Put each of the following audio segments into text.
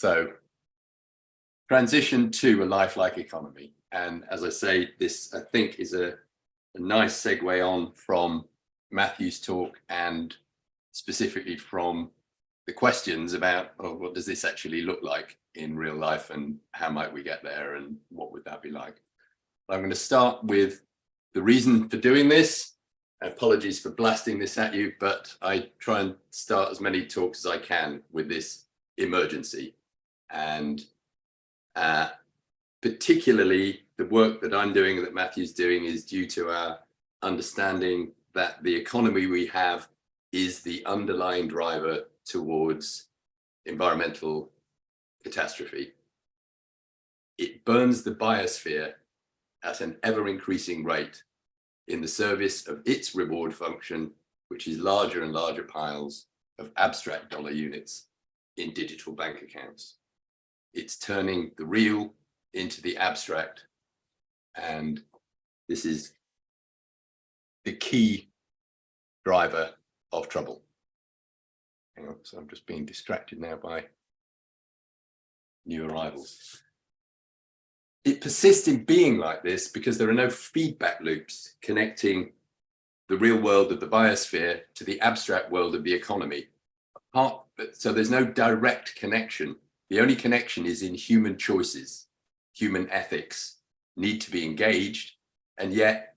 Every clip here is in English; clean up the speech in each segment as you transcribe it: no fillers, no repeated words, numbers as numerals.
So, transition to a lifelike economy. And as I say, this I think is a nice segue on from Matthew's talk and specifically from the questions about, oh, what does this actually look like in real life and how might we get there and what would that be like? I'm going to start with the reason for doing this. Apologies for blasting this at you, but I try and start as many talks as I can with this emergency. And particularly the work that I'm doing, that Matthew's doing, is due to our understanding that the economy we have is the underlying driver towards environmental catastrophe. It burns the biosphere at an ever-increasing rate in the service of its reward function, which is larger and larger piles of abstract dollar units in digital bank accounts. It's turning the real into the abstract, and this is the key driver of trouble. Hang on, so I'm just being distracted now by new arrivals. It persists in being like this because there are no feedback loops connecting the real world of the biosphere to the abstract world of the economy. So there's no direct connection. The only connection is in human choices. Human ethics need to be engaged, and yet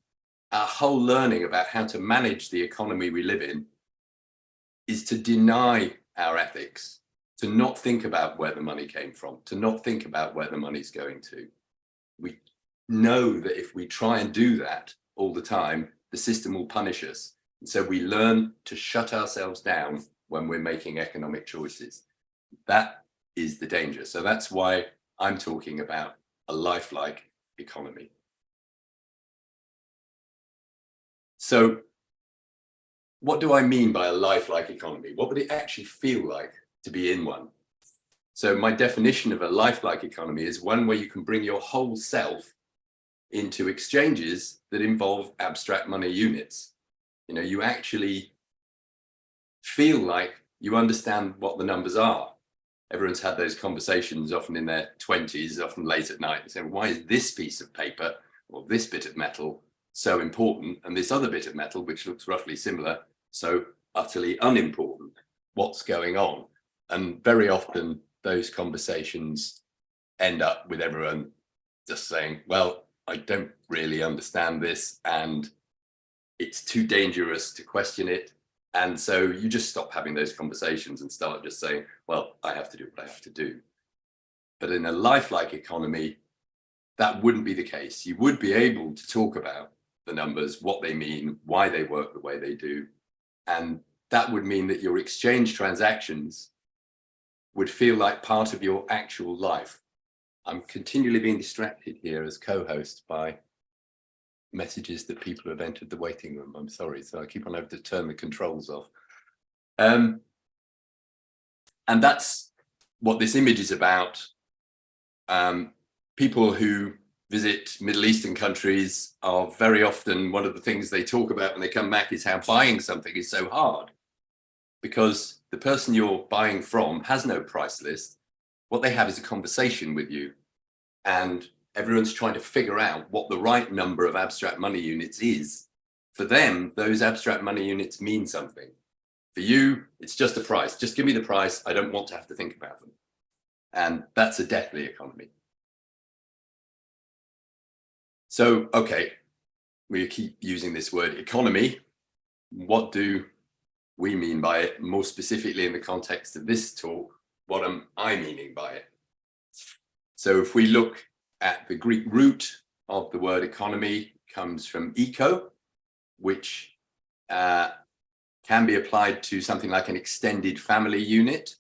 our whole learning about how to manage the economy we live in is to deny our ethics, to not think about where the money came from, to not think about where the money's going to. We know that if we try and do that all the time, the system will punish us. And so we learn to shut ourselves down when we're making economic choices. That is the danger. So that's why I'm talking about a lifelike economy. So what do I mean by a lifelike economy? What would it actually feel like to be in one? So my definition of a lifelike economy is one where you can bring your whole self into exchanges that involve abstract money units. You know, you actually feel like you understand what the numbers are. Everyone's had those conversations, often in their 20s, often late at night, saying, why is this piece of paper or this bit of metal so important, and this other bit of metal, which looks roughly similar, so utterly unimportant? What's going on? And very often those conversations end up with everyone just saying, well, I don't really understand this, and it's too dangerous to question it. And so you just stop having those conversations and start just saying, well, I have to do what I have to do. But in a lifelike economy, that wouldn't be the case. You would be able to talk about the numbers, what they mean, why they work the way they do. And that would mean that your exchange transactions would feel like part of your actual life. I'm continually being distracted here as co-host by messages that people have entered the waiting room. I'm sorry, so I keep on having to turn the controls off. And that's what this image is about. People who visit Middle Eastern countries are very often, one of the things they talk about when they come back is how buying something is so hard, because the person you're buying from has no price list. What they have is a conversation with you, and everyone's trying to figure out what the right number of abstract money units is. For them, those abstract money units mean something. For you, it's just a price. Just give me the price. I don't want to have to think about them. And that's a deathly economy. So, okay, we keep using this word economy. What do we mean by it? More specifically, in the context of this talk, what am I meaning by it? So if we look at the Greek root of the word economy, comes from eco, which can be applied to something like an extended family unit,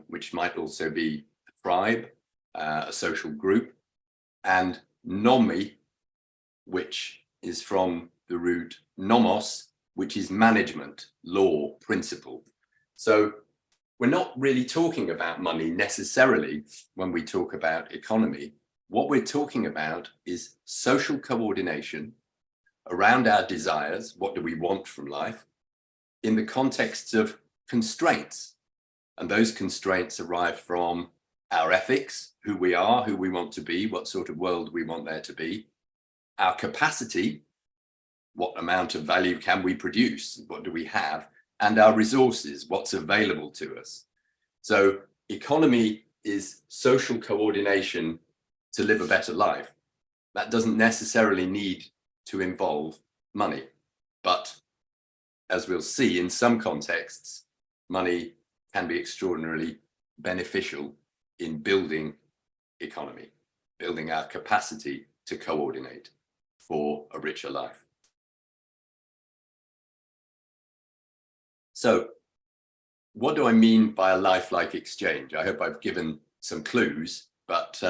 which might also be a tribe, a social group, and nomi, which is from the root nomos, which is management, law, principle. So we're not really talking about money necessarily when we talk about economy. What we're talking about is social coordination around our desires. What do we want from life in the context of constraints? And those constraints arrive from our ethics, who we are, who we want to be, what sort of world we want there to be, our capacity, what amount of value can we produce, what do we have, and our resources, what's available to us. So economy is social coordination to live a better life. That doesn't necessarily need to involve money, but as we'll see, in some contexts, money can be extraordinarily beneficial in building economy, building our capacity to coordinate for a richer life. So what do I mean by a lifelike exchange? I hope I've given some clues, but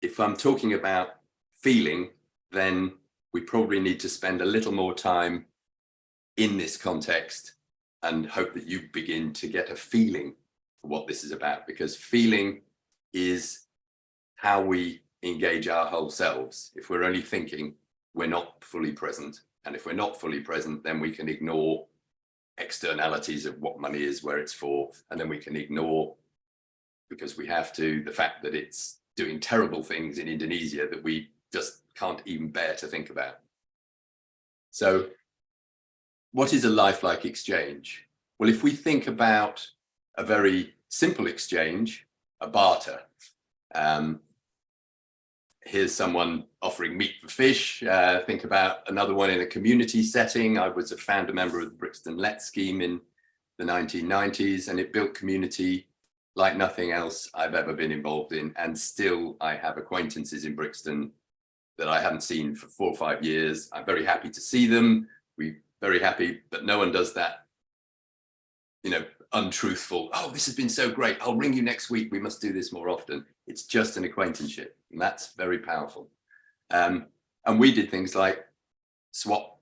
if I'm talking about feeling, then we probably need to spend a little more time in this context and hope that you begin to get a feeling for what this is about, because feeling is how we engage our whole selves. If we're only thinking, we're not fully present. And if we're not fully present, then we can ignore externalities of what money is, where it's for, and then we can ignore, because we have to, the fact that it's doing terrible things in Indonesia that we just can't even bear to think about. So what is a lifelike exchange? Well, if we think about a very simple exchange, a barter, here's someone offering meat for fish. Think about another one in a community setting. I was a founder member of the Brixton Let scheme in the 1990s, and it built community like nothing else I've ever been involved in. And still, I have acquaintances in Brixton that I haven't seen for 4 or 5 years. I'm very happy to see them. We're very happy, but no one does that, untruthful, oh, this has been so great, I'll ring you next week, we must do this more often. It's just an acquaintanceship, and that's very powerful. And we did things like swap,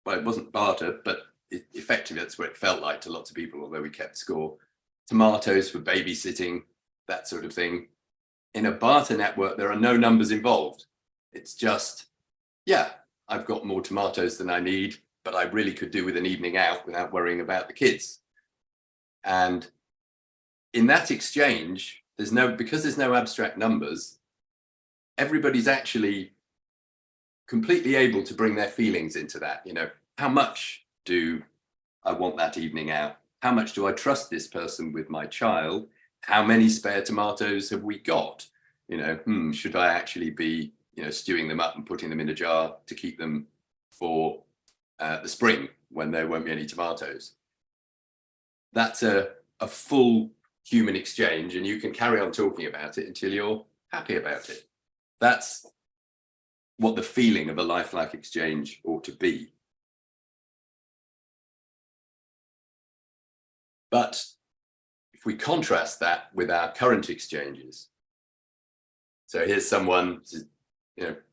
well, it wasn't barter, but effectively that's what it felt like to lots of people, although we kept score. Tomatoes for babysitting, that sort of thing. In a barter network, there are no numbers involved. It's just, yeah, I've got more tomatoes than I need, but I really could do with an evening out without worrying about the kids. And in that exchange, because there's no abstract numbers, everybody's actually completely able to bring their feelings into that. How much do I want that evening out? How much do I trust this person with my child? How many spare tomatoes have we got? Should I actually be, stewing them up and putting them in a jar to keep them for the spring when there won't be any tomatoes? That's a full human exchange, and you can carry on talking about it until you're happy about it. That's what the feeling of a lifelike exchange ought to be. But if we contrast that with our current exchanges, so here's someone,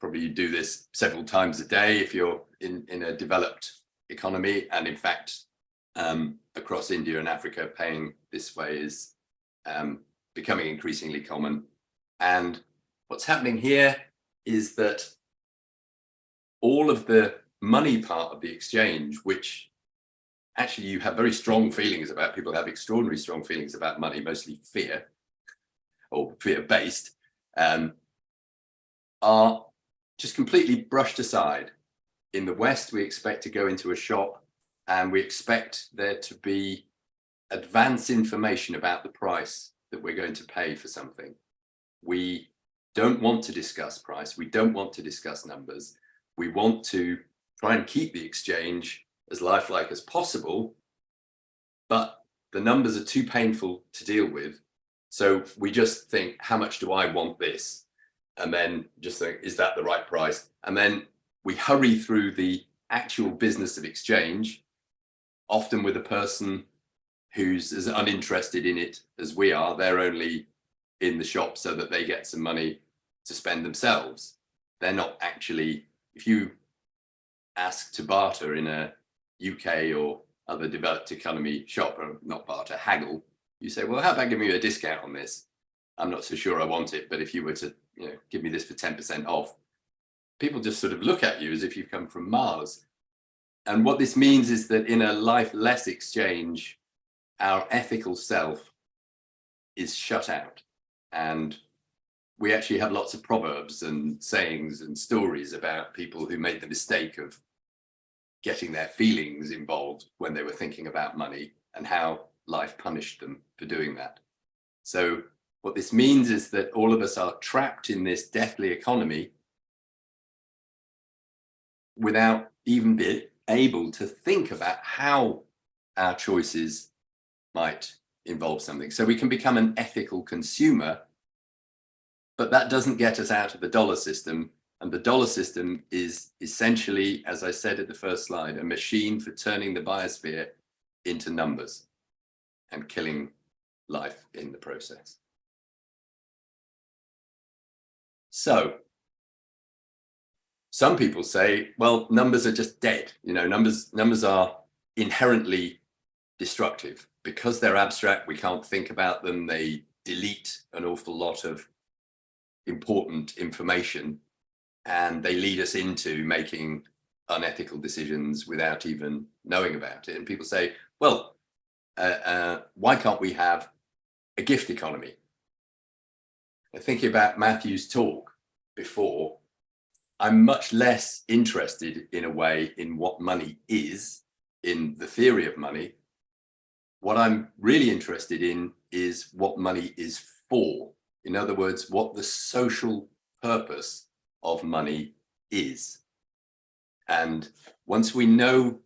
probably you do this several times a day if you're in a developed economy, and in fact, across India and Africa, paying this way is becoming increasingly common. And what's happening here is that all of the money part of the exchange, which actually you have very strong feelings about, people have extraordinarily strong feelings about money, mostly fear or fear-based, are just completely brushed aside. In the West, we expect to go into a shop and we expect there to be advance information about the price that we're going to pay for something. We don't want to discuss price. We don't want to discuss numbers. We want to try and keep the exchange as lifelike as possible, but the numbers are too painful to deal with. So we just think, how much do I want this? And then just think, is that the right price? And then we hurry through the actual business of exchange, often with a person who's as uninterested in it as we are. They're only in the shop so that they get some money to spend themselves. They're not actually, if you ask to barter in a UK or other developed economy shop, or not barter, haggle, you say, well, how about giving me a discount on this? I'm not so sure I want it, but if you were to give me this for 10% off, people just sort of look at you as if you've come from Mars. And what this means is that in a lifeless exchange, our ethical self is shut out. And we actually have lots of proverbs and sayings and stories about people who made the mistake of getting their feelings involved when they were thinking about money, and how life punished them for doing that. So what this means is that all of us are trapped in this deathly economy without even being able to think about how our choices might involve something. So we can become an ethical consumer, but that doesn't get us out of the dollar system. And the dollar system is essentially, as I said at the first slide, a machine for turning the biosphere into numbers and killing life in the process. So some people say, well, numbers are just dead. You know, numbers are inherently destructive. Because they're abstract, we can't think about them. They delete an awful lot of important information, and they lead us into making unethical decisions without even knowing about it. And people say, well, why can't we have a gift economy? And thinking about Matthew's talk before, I'm much less interested in a way in what money is, in the theory of money. What I'm really interested in is what money is for. In other words, what the social purpose of money is. And once we know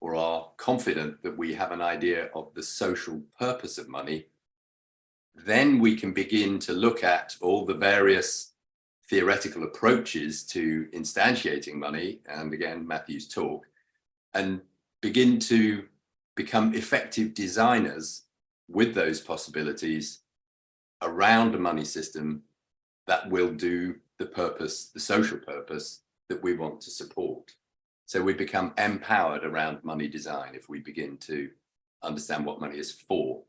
or are confident that we have an idea of the social purpose of money, then we can begin to look at all the various theoretical approaches to instantiating money, and again, Matthew's talk, and begin to become effective designers with those possibilities around a money system that will do the purpose, the social purpose that we want to support. So we become empowered around money design if we begin to understand what money is for.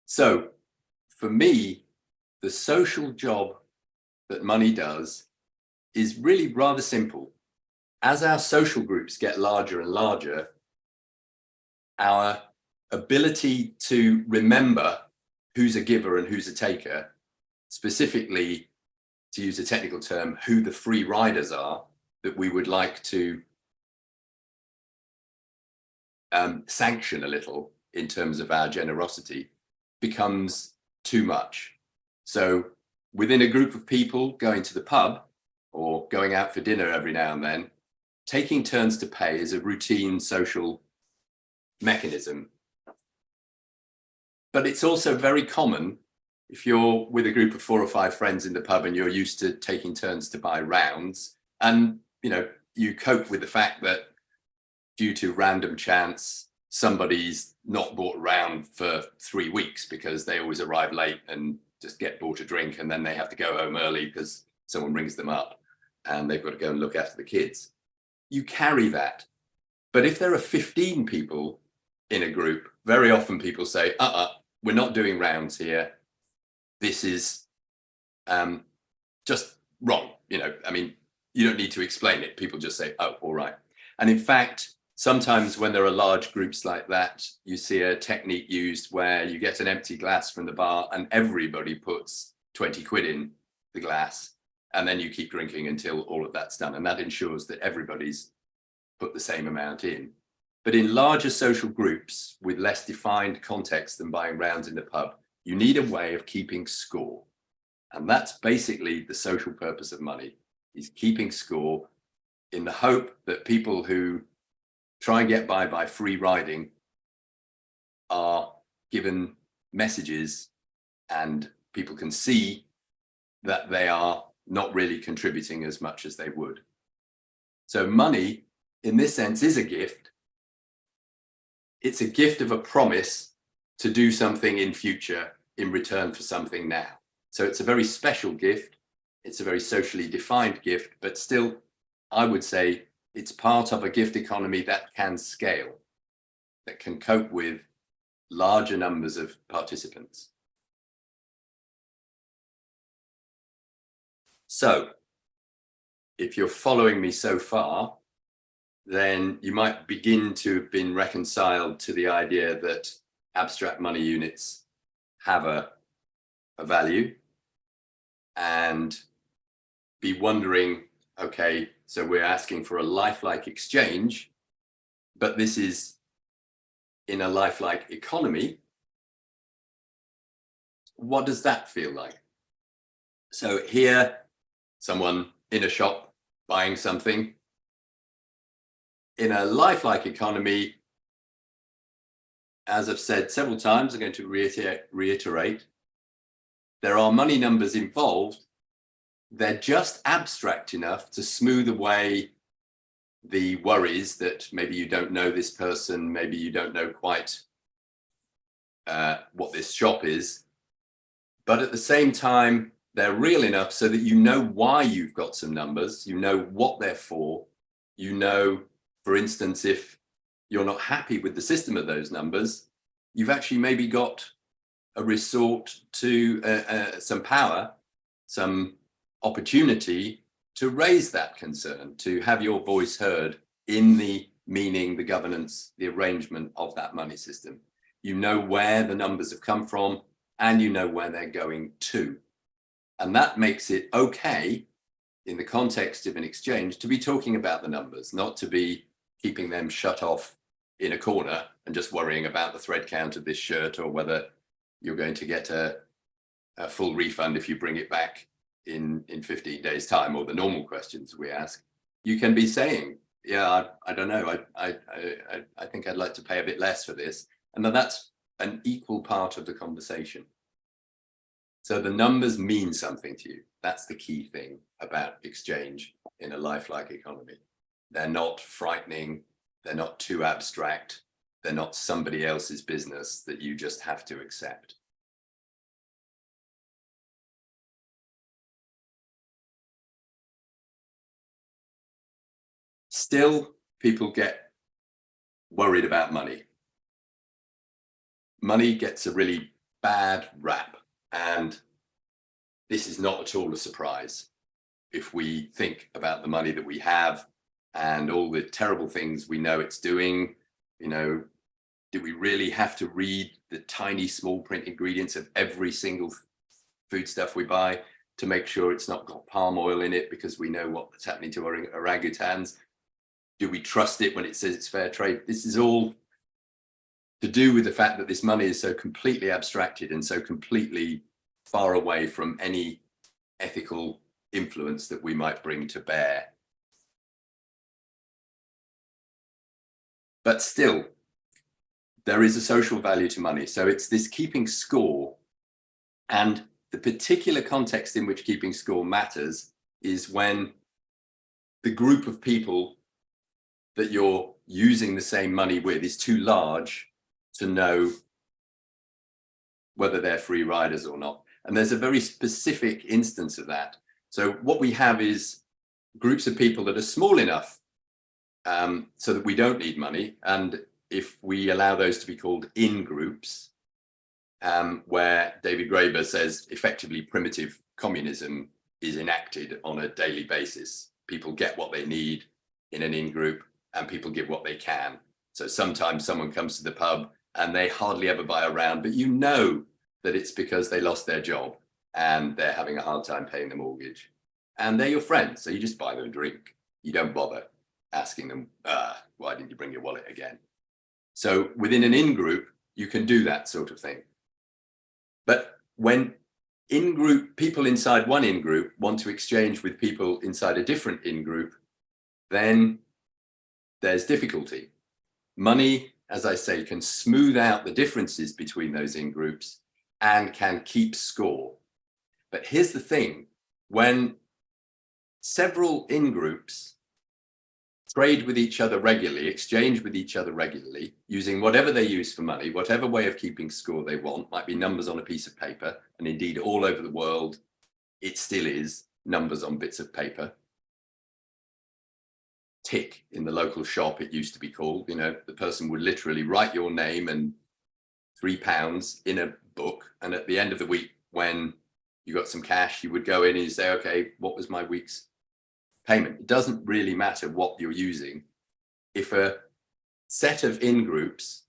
So for me, the social job that money does is really rather simple. As our social groups get larger and larger, our ability to remember who's a giver and who's a taker, specifically, to use a technical term, who the free riders are that we would like to sanction a little in terms of our generosity, becomes too much. So within a group of people going to the pub or going out for dinner every now and then, taking turns to pay is a routine social mechanism. But it's also very common if you're with a group of 4 or 5 friends in the pub and you're used to taking turns to buy rounds, and you cope with the fact that due to random chance, somebody's not bought a round for 3 weeks because they always arrive late and just get bought a drink, and then they have to go home early because someone rings them up and they've got to go and look after the kids. You carry that. But if there are 15 people in a group, very often people say, we're not doing rounds here. This is just wrong. You don't need to explain it. People just say, oh, all right. And in fact, sometimes when there are large groups like that, you see a technique used where you get an empty glass from the bar and everybody puts 20 quid in the glass, and then you keep drinking until all of that's done. And that ensures that everybody's put the same amount in. But in larger social groups with less defined context than buying rounds in the pub, you need a way of keeping score. And that's basically the social purpose of money, is keeping score, in the hope that people who try and get by free riding are given messages and people can see that they are not really contributing as much as they would. So money, in this sense, is a gift. It's a gift of a promise to do something in future in return for something now. So it's a very special gift. It's a very socially defined gift, but still, I would say it's part of a gift economy that can scale, that can cope with larger numbers of participants. So if you're following me so far, then you might begin to have been reconciled to the idea that abstract money units have a value and be wondering, okay, so we're asking for a lifelike exchange, but this is in a lifelike economy. What does that feel like? So here, someone in a shop buying something. In a lifelike economy, as I've said several times, I'm going to reiterate, there are money numbers involved. They're just abstract enough to smooth away the worries that maybe you don't know this person, maybe you don't know quite what this shop is. But at the same time, they're real enough so that you know why you've got some numbers, you know what they're for, you know, for instance, if you're not happy with the system of those numbers, you've actually maybe got a resort to some power, some opportunity to raise that concern, to have your voice heard in the meaning, the governance, the arrangement of that money system. You know where the numbers have come from and you know where they're going to. And that makes it okay in the context of an exchange to be talking about the numbers, not to be keeping them shut off in a corner and just worrying about the thread count of this shirt or whether you're going to get a full refund if you bring it back in 15 days time, or the normal questions we ask. You can be saying, yeah, I don't know, I think I'd like to pay a bit less for this. And then that's an equal part of the conversation. So the numbers mean something to you. That's the key thing about exchange in a lifelike economy. They're not frightening. They're not too abstract. They're not somebody else's business that you just have to accept. Still, people get worried about money. Money gets a really bad rap, and this is not at all a surprise if we think about the money that we have and all the terrible things we know it's doing. You know, do we really have to read the tiny small print ingredients of every single foodstuff we buy to make sure it's not got palm oil in it because we know what's happening to our orangutans? Do we trust it when it says it's fair trade? This is all to do with the fact that this money is so completely abstracted and so completely far away from any ethical influence that we might bring to bear. But still, there is a social value to money. So it's this keeping score, and the particular context in which keeping score matters is when the group of people that you're using the same money with is too large to know whether they're free riders or not. And there's a very specific instance of that. So what we have is groups of people that are small enough so that we don't need money. And if we allow those to be called in-groups, where David Graeber says effectively primitive communism is enacted on a daily basis. People get what they need in an in-group and people give what they can. So sometimes someone comes to the pub and they hardly ever buy a round, but you know that it's because they lost their job and they're having a hard time paying the mortgage. And they're your friends, so you just buy them a drink. You don't bother asking them, why didn't you bring your wallet again? So within an in-group, you can do that sort of thing. But when in-group people inside one in-group want to exchange with people inside a different in-group, then there's difficulty. Money, as I say, can smooth out the differences between those in-groups and can keep score. But here's the thing, when several in-groups trade with each other regularly, exchange with each other regularly, using whatever they use for money, whatever way of keeping score they want, might be numbers on a piece of paper, and indeed all over the world, it still is numbers on bits of paper. Tick in the local shop, it used to be called, you know, the person would literally write your name and £3 in a book, and at the end of the week, when you got some cash, you would go in and you say, okay, what was my week's payment? It doesn't really matter what you're using. If a set of in-groups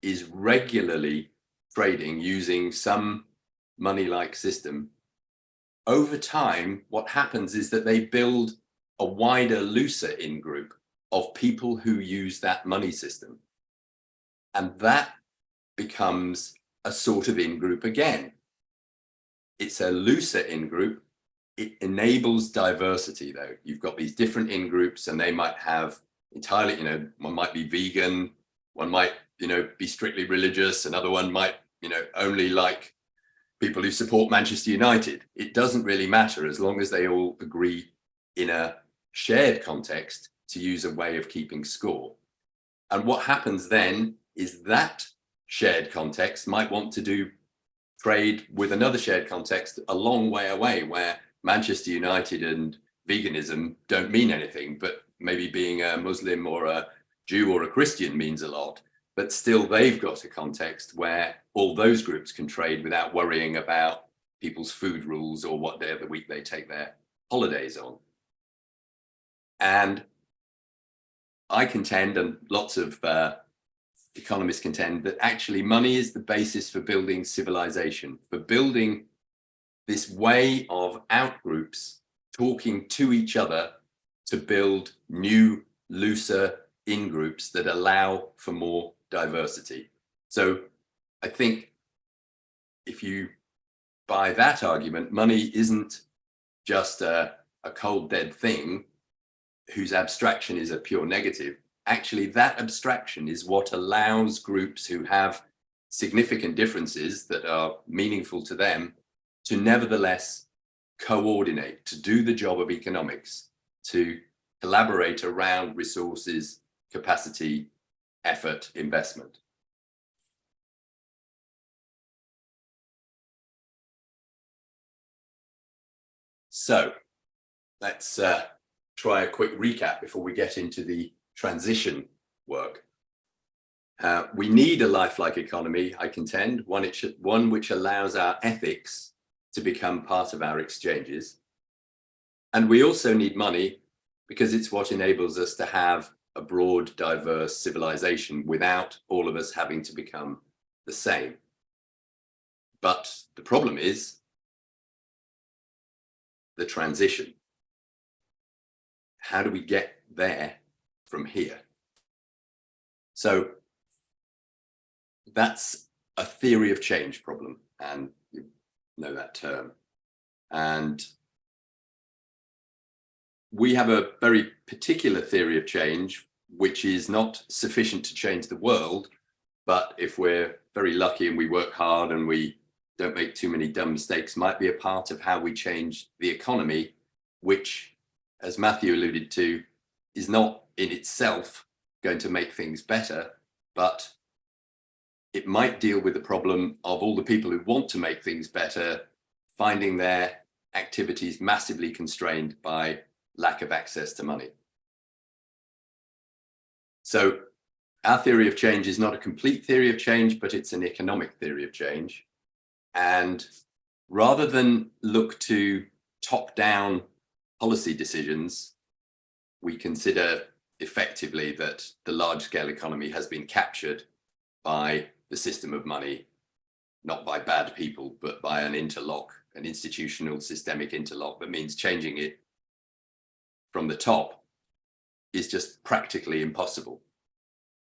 is regularly trading using some money-like system, over time, what happens is that they build a wider, looser in-group of people who use that money system. And that becomes a sort of in-group again. It's a looser in-group. It enables diversity, though. You've got these different in-groups, and they might have entirely, one might be vegan, one might, be strictly religious, another one might, only like people who support Manchester United. It doesn't really matter as long as they all agree in a shared context to use a way of keeping score. And what happens then is that shared context might want to do trade with another shared context a long way away, where Manchester United and veganism don't mean anything, but maybe being a Muslim or a Jew or a Christian means a lot. But still, they've got a context where all those groups can trade without worrying about people's food rules or what day of the week they take their holidays on. And I contend, and lots of economists contend, that actually money is the basis for building civilization, for building this way of outgroups talking to each other to build new, looser in-groups that allow for more diversity. So I think if you buy that argument, money isn't just a cold, dead thing whose abstraction is a pure negative. Actually, that abstraction is what allows groups who have significant differences that are meaningful to them to nevertheless coordinate, to do the job of economics, to collaborate around resources, capacity, effort, investment. So let's try a quick recap before we get into the transition work. We need a lifelike economy, I contend, one which allows our ethics to become part of our exchanges. And we also need money because it's what enables us to have a broad, diverse civilization without all of us having to become the same. But the problem is the transition. How do we get there from here? So that's a theory of change problem, and you know that term. And we have a very particular theory of change, which is not sufficient to change the world, but if we're very lucky and we work hard and we don't make too many dumb mistakes, might be a part of how we change the economy, which, as Matthew alluded to, is not in itself going to make things better, but it might deal with the problem of all the people who want to make things better finding their activities massively constrained by lack of access to money. So our theory of change is not a complete theory of change, but it's an economic theory of change. And rather than look to top-down policy decisions, we consider effectively that the large-scale economy has been captured by the system of money, not by bad people, but by an interlock, an institutional systemic interlock that means changing it from the top is just practically impossible.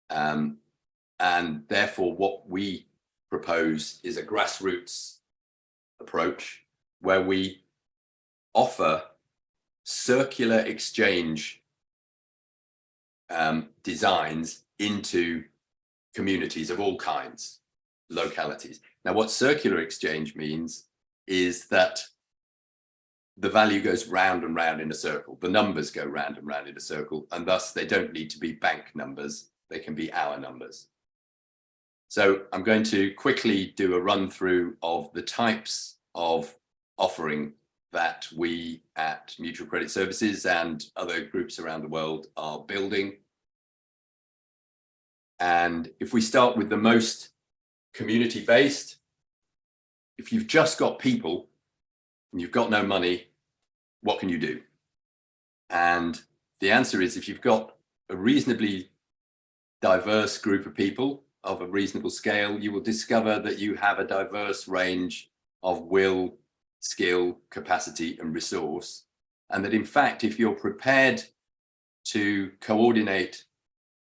And therefore, what we propose is a grassroots approach where we offer circular exchange designs into communities of all kinds, localities. Now, what circular exchange means is that the value goes round and round in a circle. The numbers go round and round in a circle, and thus they don't need to be bank numbers. They can be our numbers. So I'm going to quickly do a run through of the types of offering that we at Mutual Credit Services and other groups around the world are building. And if we start with the most community-based, if you've just got people and you've got no money, what can you do? And the answer is, if you've got a reasonably diverse group of people of a reasonable scale, you will discover that you have a diverse range of will, skill, capacity, and resource. And that in fact, if you're prepared to coordinate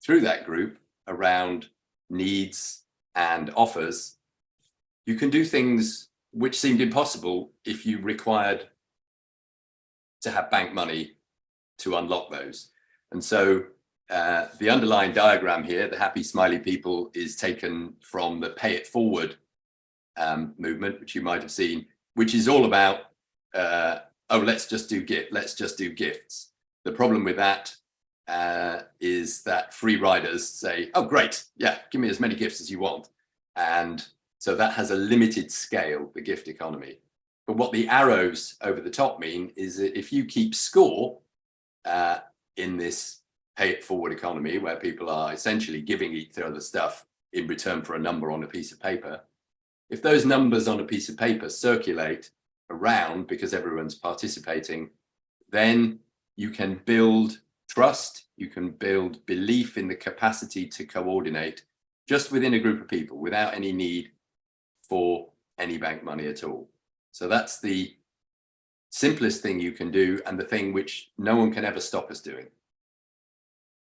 through that group around needs and offers, you can do things which seemed impossible if you required to have bank money to unlock those. And so the underlying diagram here, the happy smiley people, is taken from the pay it forward movement, which you might have seen, which is all about, oh, let's just do gifts. The problem with that is that free riders say, oh, great, yeah, give me as many gifts as you want. And so that has a limited scale, the gift economy. But what the arrows over the top mean is that if you keep score in this pay it forward economy, where people are essentially giving each other stuff in return for a number on a piece of paper, if those numbers on a piece of paper circulate around because everyone's participating, then you can build trust, you can build belief in the capacity to coordinate just within a group of people without any need for any bank money at all. So that's the simplest thing you can do, and the thing which no one can ever stop us doing.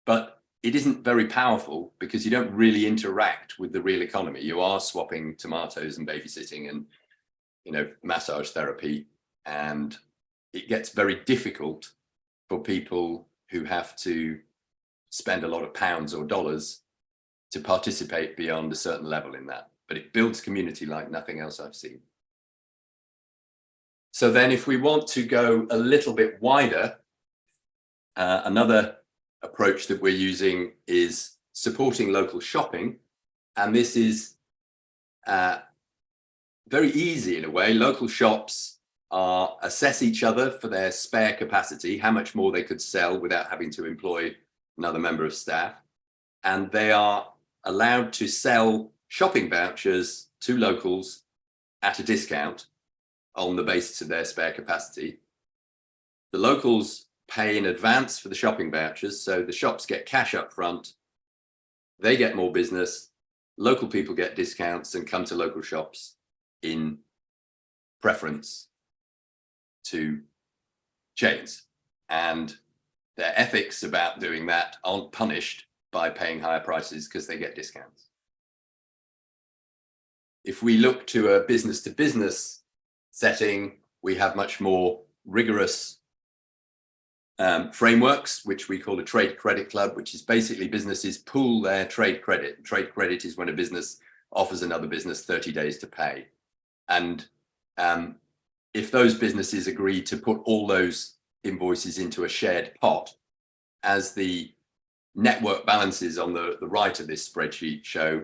But it isn't very powerful because you don't really interact with the real economy. You are swapping tomatoes and babysitting and, massage therapy, and it gets very difficult for people who have to spend a lot of pounds or dollars to participate beyond a certain level in that. But it builds community like nothing else I've seen. So then if we want to go a little bit wider, another approach that we're using is supporting local shopping. And this is very easy in a way. Local shops assess each other for their spare capacity, how much more they could sell without having to employ another member of staff. And they are allowed to sell shopping vouchers to locals at a discount on the basis of their spare capacity. The locals pay in advance for the shopping vouchers, so the shops get cash up front, they get more business, local people get discounts and come to local shops in preference to chains. And their ethics about doing that aren't punished by paying higher prices because they get discounts. If we look to a business-to-business setting, we have much more rigorous frameworks, which we call a trade credit club, which is basically businesses pool their trade credit. Trade credit is when a business offers another business 30 days to pay. And if those businesses agree to put all those invoices into a shared pot, as the network balances on the right of this spreadsheet show,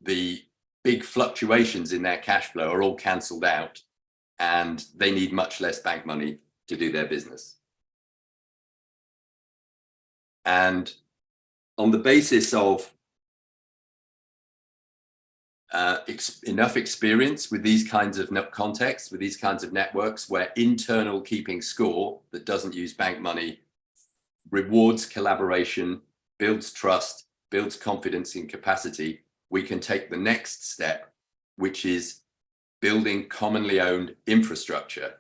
the big fluctuations in their cash flow are all cancelled out, and they need much less bank money to do their business. And on the basis of enough experience with these kinds of contexts, with these kinds of networks where internal keeping score that doesn't use bank money rewards collaboration, builds trust, builds confidence in capacity, we can take the next step, which is building commonly owned infrastructure,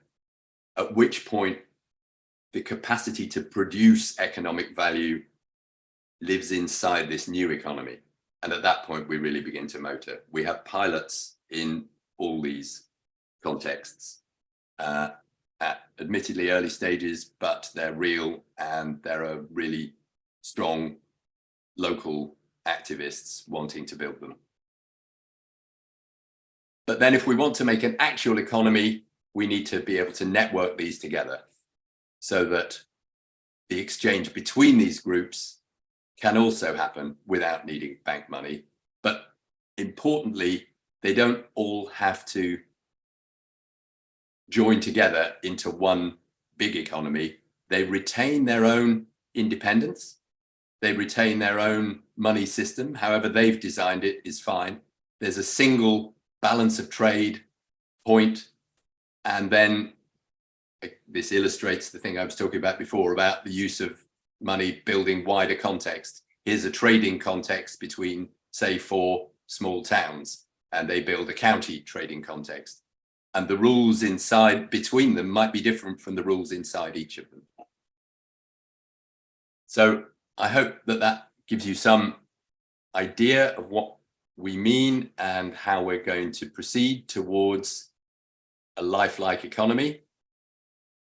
at which point the capacity to produce economic value lives inside this new economy. And at that point, we really begin to motor. We have pilots in all these contexts at admittedly early stages, but they're real, and there are really strong local activists wanting to build them. But then if we want to make an actual economy, we need to be able to network these together so that the exchange between these groups can also happen without needing bank money. But importantly, they don't all have to join together into one big economy. They retain their own independence. They retain their own money system. However they've designed it is fine. There's a single balance of trade point. And then this illustrates the thing I was talking about before about the use of money building wider context. Here's a trading context between say, for small towns, and they build a county trading context. And the rules inside between them might be different from the rules inside each of them. So I hope that that gives you some idea of what we mean and how we're going to proceed towards a lifelike economy,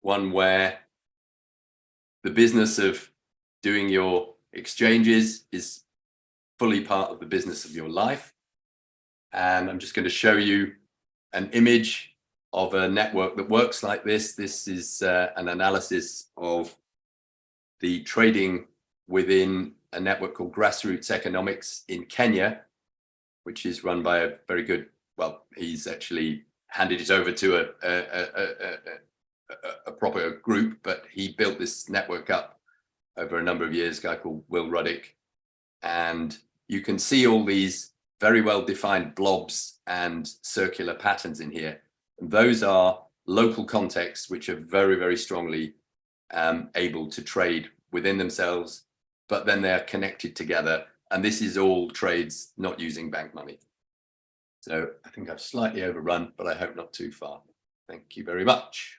one where the business of doing your exchanges is fully part of the business of your life. And I'm just going to show you an image of a network that works like this. This is an analysis of the trading within a network called Grassroots Economics in Kenya, which is run by a very good, well, he's actually handed it over to a proper group, but he built this network up over a number of years, a guy called Will Ruddick. And you can see all these very well defined blobs and circular patterns in here. And those are local contexts which are very, very strongly able to trade within themselves, but then they're connected together. And this is all trades not using bank money. So I think I've slightly overrun, but I hope not too far. Thank you very much.